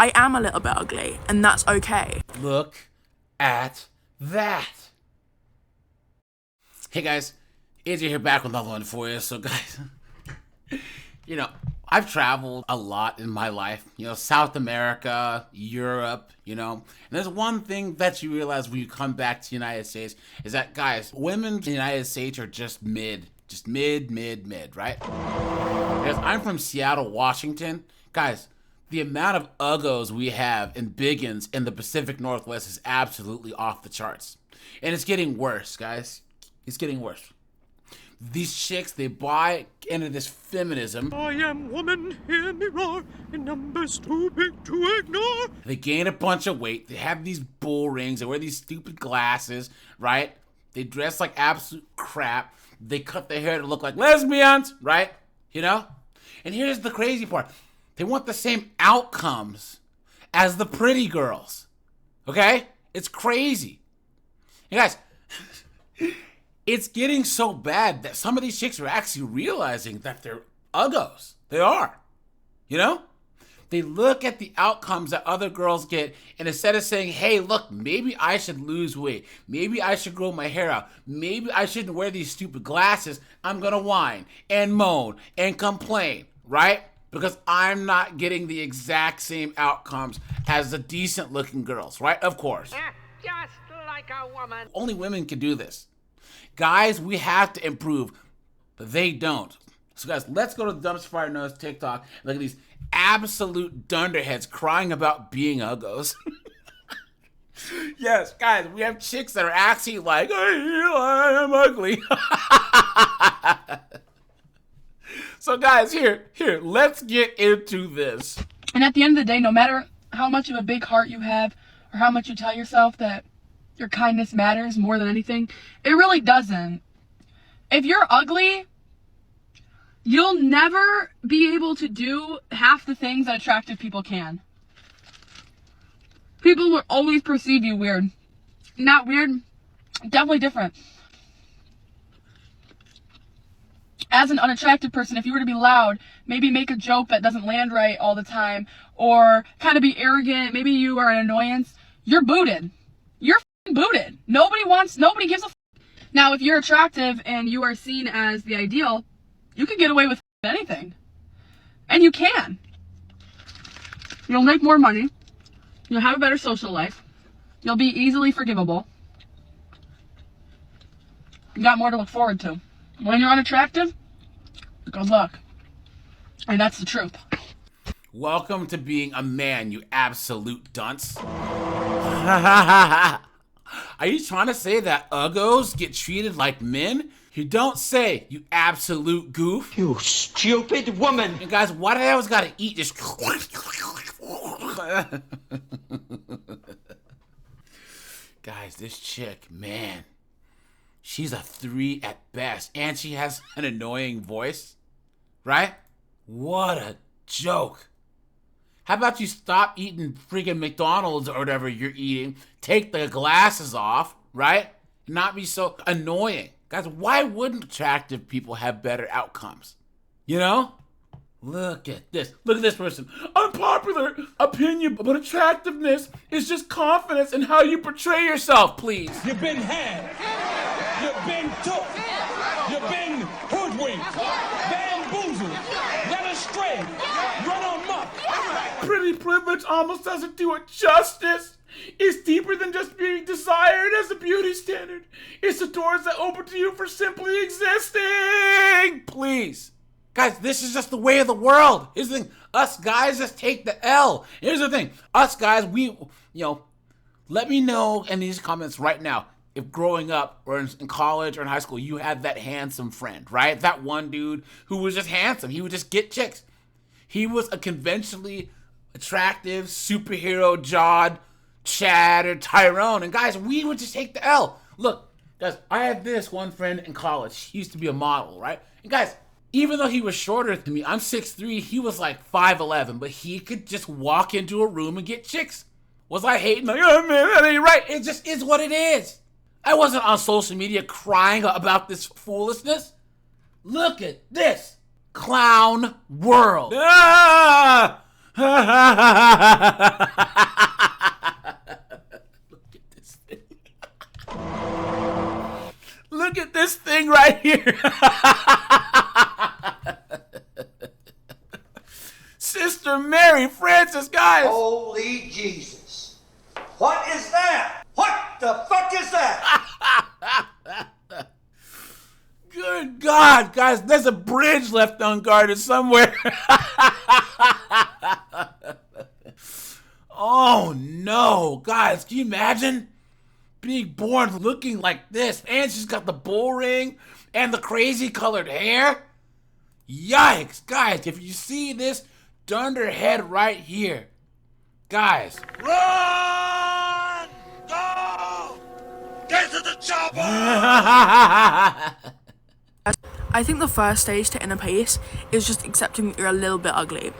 I am a little bit ugly, and that's okay. Look at that. Hey guys, AJ here back with another one for you. So guys, I've traveled a lot in my life, South America, Europe, and there's one thing that you realize when you come back to the United States is that, guys, women in the United States are just mid, right? Because I'm from Seattle, Washington. Guys, the amount of uggos we have and biggins in the Pacific Northwest is absolutely off the charts. And it's getting worse, guys. It's getting worse. These chicks, they buy into this feminism. I am woman, hear me roar, in numbers too big to ignore. They gain a bunch of weight. They have these bull rings. They wear these stupid glasses, right? They dress like absolute crap. They cut their hair to look like lesbians, right? And here's the crazy part. They want the same outcomes as the pretty girls, okay? It's crazy. You guys, it's getting so bad that some of these chicks are actually realizing that they're uggos. They are, They look at the outcomes that other girls get, and instead of saying, hey, look, maybe I should lose weight. Maybe I should grow my hair out. Maybe I shouldn't wear these stupid glasses. I'm going to whine and moan and complain, right? Because I'm not getting the exact same outcomes as the decent looking girls, right? Of course. Just like a woman. Only women can do this. Guys, we have to improve, but they don't. So guys, let's go to the Dumpster Fire Nose TikTok and look at these absolute dunderheads crying about being uggos. Yes, guys, we have chicks that are actually like, I am ugly. So guys, here, let's get into this. And at the end of the day, no matter how much of a big heart you have or how much you tell yourself that your kindness matters more than anything, it really doesn't. If you're ugly, you'll never be able to do half the things that attractive people can. People will always perceive you weird. Not weird, definitely different. As an unattractive person, if you were to be loud, maybe make a joke that doesn't land right all the time, or kind of be arrogant, maybe you are an annoyance, you're booted. You're booted. Nobody gives a Now, if you're attractive and you are seen as the ideal, you can get away with anything. And you can. You'll make more money. You'll have a better social life. You'll be easily forgivable. You got more to look forward to. When you're unattractive, good luck. And that's the truth. Welcome to being a man, you absolute dunce. Are you trying to say that uggos get treated like men? You don't say, you absolute goof. You stupid woman. And guys, why do I always gotta eat this? Guys, this chick, man, she's a 3 at best. And she has an annoying voice, right? What a joke. How about you stop eating freaking McDonald's or whatever you're eating, take the glasses off, right? Not be so annoying. Guys, why wouldn't attractive people have better outcomes? Look at this. Look at this person. Unpopular opinion, but attractiveness is just confidence in how you portray yourself, please. You've been had. You've been took. You've been hoodwinked. Bamboozled. Led astray. Run amok. Pretty privilege almost doesn't do it justice. It's deeper than just being desired as a beauty standard. It's the doors that open to you for simply existing. Please. Guys, this is just the way of the world. Here's the thing. Us guys just take the L. Here's the thing. Us guys, we, let me know in these comments right now if growing up or in college or in high school, you had that handsome friend, right? That one dude who was just handsome. He would just get chicks. He was a conventionally attractive superhero jawed Chad or Tyrone. And guys, we would just take the L. Look, guys, I had this one friend in college. He used to be a model, right? And guys, even though he was shorter than me, I'm 6'3", he was like 5'11", but he could just walk into a room and get chicks. Was I hating? Like, oh man, that ain't right. It just is what it is. I wasn't on social media crying about this foolishness. Look at this clown world. Look at this thing. Look at this thing right here. Sister Mary Frances, guys. Holy Jesus. What is that? What the fuck is that? Good God, guys, there's a bridge left unguarded somewhere. Oh no, guys, can you imagine being born looking like this? And she's got the bull ring and the crazy colored hair. Yikes, guys, if you see this dunderhead right here, guys. Run! Go! Get to the chopper! I think the first stage to inner peace is just accepting that you're a little bit ugly.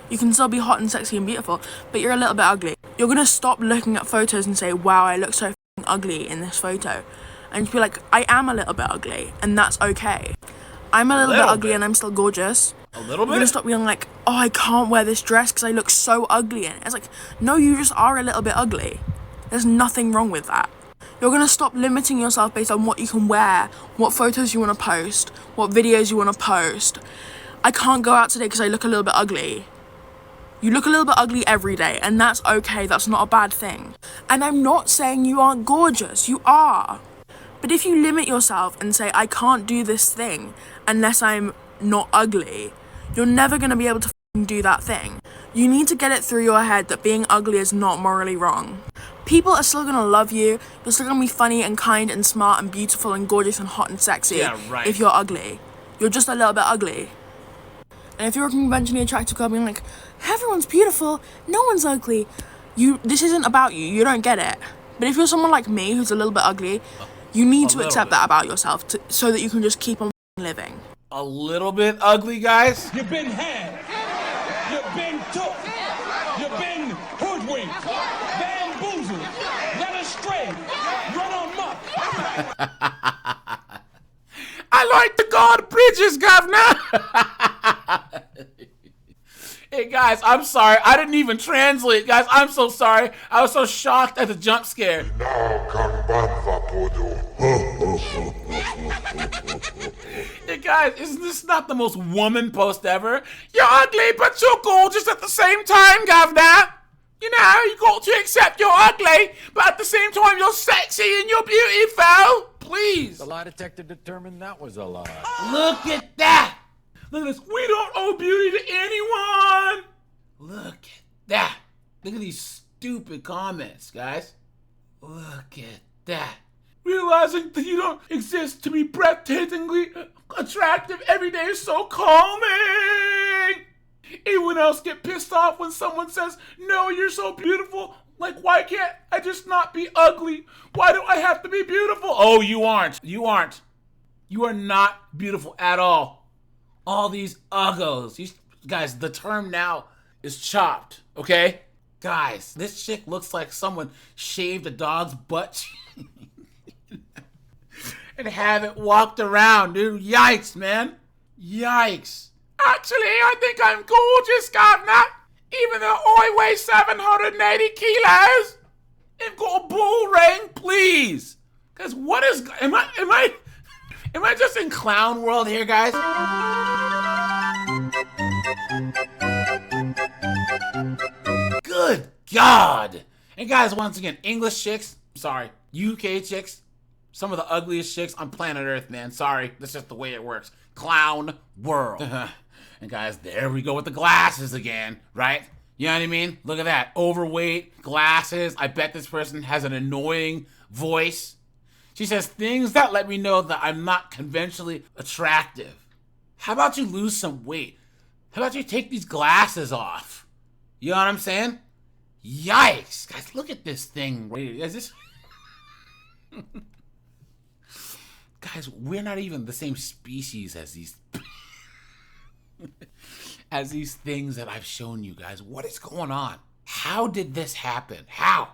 You can still be hot and sexy and beautiful, but you're a little bit ugly. You're gonna stop looking at photos and say, wow, I look so f***ing ugly in this photo. And just be like, I am a little bit ugly, and that's okay. I'm a little bit ugly and I'm still gorgeous. A little bit? You're gonna stop being like, oh, I can't wear this dress because I look so ugly in it. It's like, no, you just are a little bit ugly. There's nothing wrong with that. You're gonna stop limiting yourself based on what you can wear, what photos you wanna post, what videos you wanna post. I can't go out today because I look a little bit ugly. You look a little bit ugly every day, and that's okay, that's not a bad thing. And I'm not saying you aren't gorgeous, you are. But if you limit yourself and say, I can't do this thing unless I'm not ugly, you're never gonna be able to do that thing. You need to get it through your head that being ugly is not morally wrong. People are still gonna love you, you're still gonna be funny and kind and smart and beautiful and gorgeous and hot and sexy if you're ugly. You're just a little bit ugly. And if you're a conventionally attractive girl being like, everyone's beautiful, no one's ugly, this isn't about you, you don't get it. But if you're someone like me who's a little bit ugly, you need to accept that about yourself so that you can just keep on living. A little bit ugly, guys? You've been had. You've been took. You've been hoodwinked. Bamboozled. Led astray. Run amok. I like to guard bridges, governor. Hey, guys, I'm sorry. I didn't even translate, guys. I'm so sorry. I was so shocked at the jump scare. Hey, guys, isn't this not the most woman post ever? You're ugly, but you're gorgeous at the same time, governor. You know, you got to accept you're ugly, but at the same time you're sexy and you're beautiful. Please. The lie detector determined that was a lie. Look at that. Look at this. We don't owe beauty to anyone. Look at that. Look at these stupid comments, guys. Look at that. Realizing that you don't exist to be breathtakingly attractive every day is so calming. Anyone else get pissed off when someone says, no, you're so beautiful? Like, why can't I just not be ugly? Why do I have to be beautiful? Oh, you aren't. You aren't. You are not beautiful at all. All these uggos. You guys, the term now is chopped, okay? Guys, this chick looks like someone shaved a dog's butt and have it walked around, dude. Yikes, man. Yikes. Actually, I think I'm gorgeous, governor. Even though I weigh 780 kilos and got a bull ring, please. Guys, what is... Am I just in clown world here, guys? Good God. And guys, once again, English chicks, sorry, UK chicks, some of the ugliest chicks on planet Earth, man. Sorry, that's just the way it works. Clown world. And guys, there we go with the glasses again, right? You know what I mean? Look at that. Overweight, glasses. I bet this person has an annoying voice. She says things that let me know that I'm not conventionally attractive. How about you lose some weight? How about you take these glasses off? You know what I'm saying? Yikes. Guys, look at this thing. Is this... Guys, we're not even the same species as these... as these things that I've shown you guys. What is going on? How did this happen? How?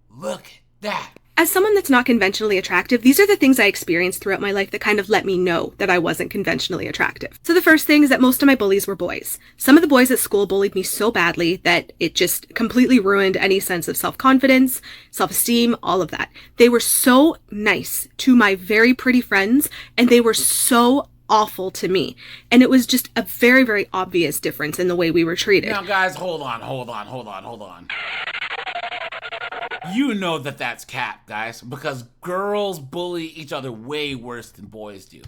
Look at that. As someone that's not conventionally attractive, these are the things I experienced throughout my life that kind of let me know that I wasn't conventionally attractive. So the first thing is that most of my bullies were boys. Some of the boys at school bullied me so badly that it just completely ruined any sense of self-confidence, self-esteem, all of that. They were so nice to my very pretty friends, and they were so awful to me. And it was just a very, very obvious difference in the way we were treated. Now, guys, hold on. You know that that's cap, guys, because girls bully each other way worse than boys do.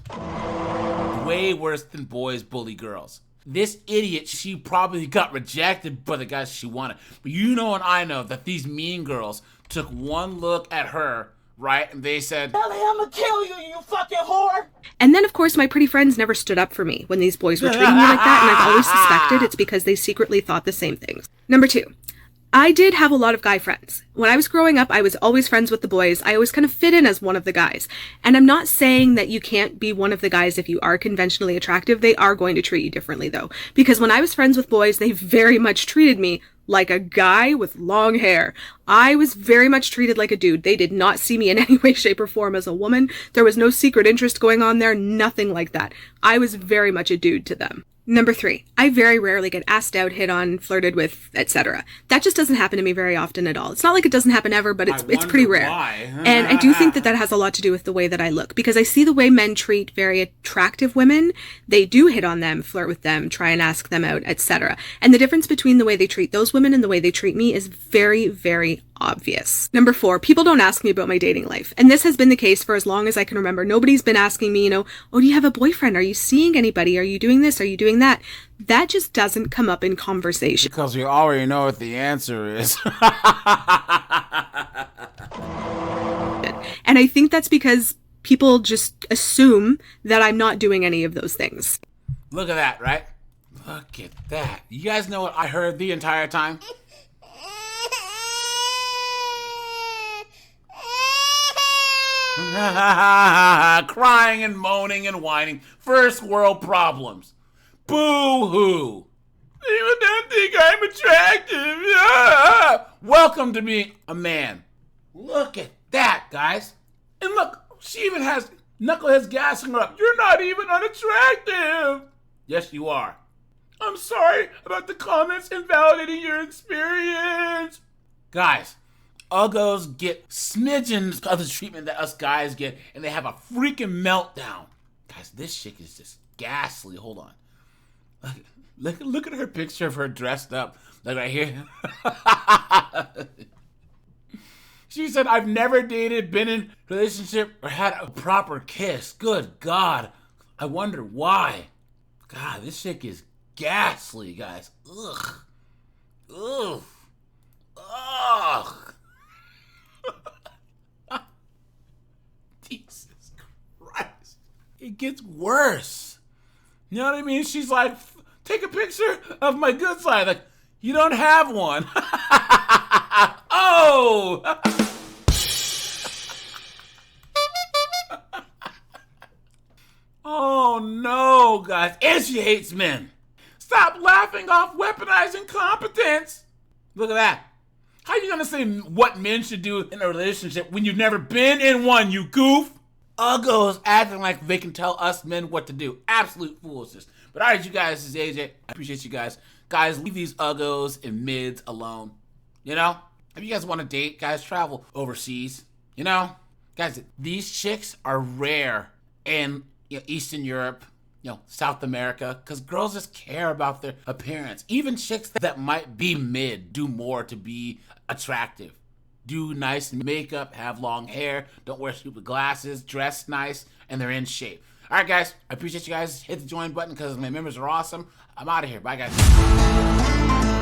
Way worse than boys bully girls. This idiot, she probably got rejected by the guys she wanted. But you know and I know that these mean girls took one look at her, right, and they said, "Ellie, I'm gonna kill you, you fucking whore!" And then, of course, my pretty friends never stood up for me when these boys were treating me like that, and I've always suspected it's because they secretly thought the same things. Number 2. I did have a lot of guy friends. When I was growing up, I was always friends with the boys. I always kind of fit in as one of the guys. And I'm not saying that you can't be one of the guys if you are conventionally attractive. They are going to treat you differently, though. Because when I was friends with boys, they very much treated me like a guy with long hair. I was very much treated like a dude. They did not see me in any way, shape, or form as a woman. There was no secret interest going on there, nothing like that. I was very much a dude to them. Number 3, I very rarely get asked out, hit on, flirted with, etc. That just doesn't happen to me very often at all. It's not like it doesn't happen ever, but it's pretty rare. Why? And I do think that has a lot to do with the way that I look, because I see the way men treat very attractive women. They do hit on them, flirt with them, try and ask them out, etc. And the difference between the way they treat those women and the way they treat me is very, very obvious. Number 4, people don't ask me about my dating life. And this has been the case for as long as I can remember. Nobody's been asking me, oh, do you have a boyfriend? Are you seeing anybody? Are you doing this? Are you doing that? That just doesn't come up in conversation. Because we already know what the answer is. And I think that's because people just assume that I'm not doing any of those things. Look at that, right? Look at that. You guys know what I heard the entire time? Crying and moaning and whining. First world problems. Boo-hoo. People don't think I'm attractive. Welcome to being a man. Look at that, guys. And look, she even has knuckleheads gassing her up. You're not even unattractive. Yes, you are. I'm sorry about the comments invalidating your experience. Guys, uggos get smidgens of the treatment that us guys get, and they have a freaking meltdown. Guys, this chick is just ghastly. Hold on. Look at her picture of her dressed up. Like right here. She said, I've never dated, been in a relationship, or had a proper kiss. Good God. I wonder why. God, this chick is ghastly, guys. Ugh. Ugh. Ugh. Jesus Christ. It gets worse. You know what I mean? She's like, take a picture of my good side. Like, you don't have one. Oh! Oh no, guys. And she hates men. Stop laughing off weaponized incompetence. Look at that. How are you going to say what men should do in a relationship when you've never been in one, you goof? Uggos acting like they can tell us men what to do. Absolute foolishness. But all right, you guys, this is AJ. I appreciate you guys. Guys, leave these uggos and mids alone. You know? If you guys want to date, guys, travel overseas. You know? Guys, these chicks are rare in Eastern Europe, South America, because girls just care about their appearance. Even chicks that might be mid do more to be attractive. Do nice makeup, have long hair, don't wear stupid glasses, dress nice, and they're in shape. All right, guys, I appreciate you guys. Hit the join button because my members are awesome. I'm out of here. Bye, guys.